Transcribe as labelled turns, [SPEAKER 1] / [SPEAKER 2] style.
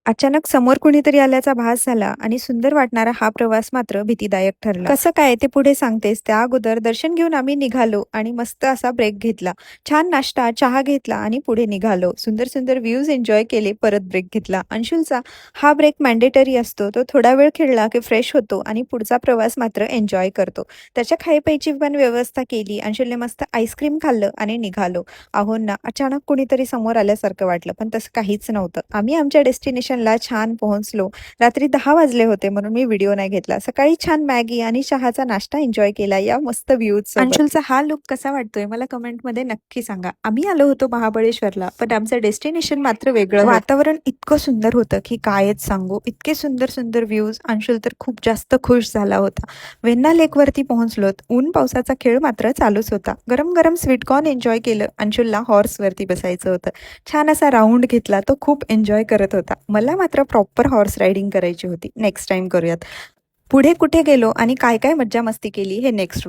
[SPEAKER 1] अचानक समोर कुणीतरी आल्याचा भास झाला आणि सुंदर वाटणारा हा प्रवास मात्र भीतीदायक ठरला. कसं काय ते पुढे सांगतेस. त्या अगोदर दर्शन घेऊन आम्ही निघालो आणि मस्त असा ब्रेक घेतला. छान नाश्ता, चहा घेतला आणि पुढे निघालो. सुंदर सुंदर व्ह्यूज एन्जॉय केले. परत ब्रेक घेतला. अंशुलचा हा ब्रेक मॅन्डेटरी असतो. तो थोडा वेळ खेळला की फ्रेश होतो आणि पुढचा प्रवास मात्र एन्जॉय करतो. त्याच्या खायप्यायची पण व्यवस्था केली. अंशुलने मस्त आईस्क्रीम खाल्लं आणि निघालो. आहोंना अचानक कुणीतरी समोर आल्यासारखं वाटलं, पण तसं काहीच नव्हतं. आम्ही आमच्या डेस्टिनेशनला छान पोहोचलो. रात्री 10 वाजले होते म्हणून मी व्हिडिओ नाही घेतला. सकाळी छान मॅगी आणि चहाचा नाश्ता एन्जॉय केला या मस्त व्ह्यूजसोबत. अंशुलचा हा लुक कसा वाटतोय मला कमेंटमध्ये नक्की सांगा. आम्ही आलो होतो महाबळेश्वरला, पण आमचं डेस्टिनेशन मात्र वेगळं होतं. वातावरण इतकं सुंदर होतं की कायच सांगू. इतके सुंदर सुंदर व्ह्यूज. अंशुल तर खूप जास्त खुश झाला होता. वेण्णा लेकवरती पोहोचलोत. ऊन पावसाचा खेळ मात्र चालूच होता. गरम गरम स्वीटकॉर्न एन्जॉय केलं. अंशुलला हॉर्सवरती बसायचं होतं. छान असा राऊंड घेतला. तो खूप एन्जॉय करत होता. मला मात्र प्रॉपर हॉर्स रायडिंग करायची होती. नेक्स्ट टाइम करूयात. पुढे कुठे गेलो आणि काय काय मज्जा मस्ती केली हे नेक्स्ट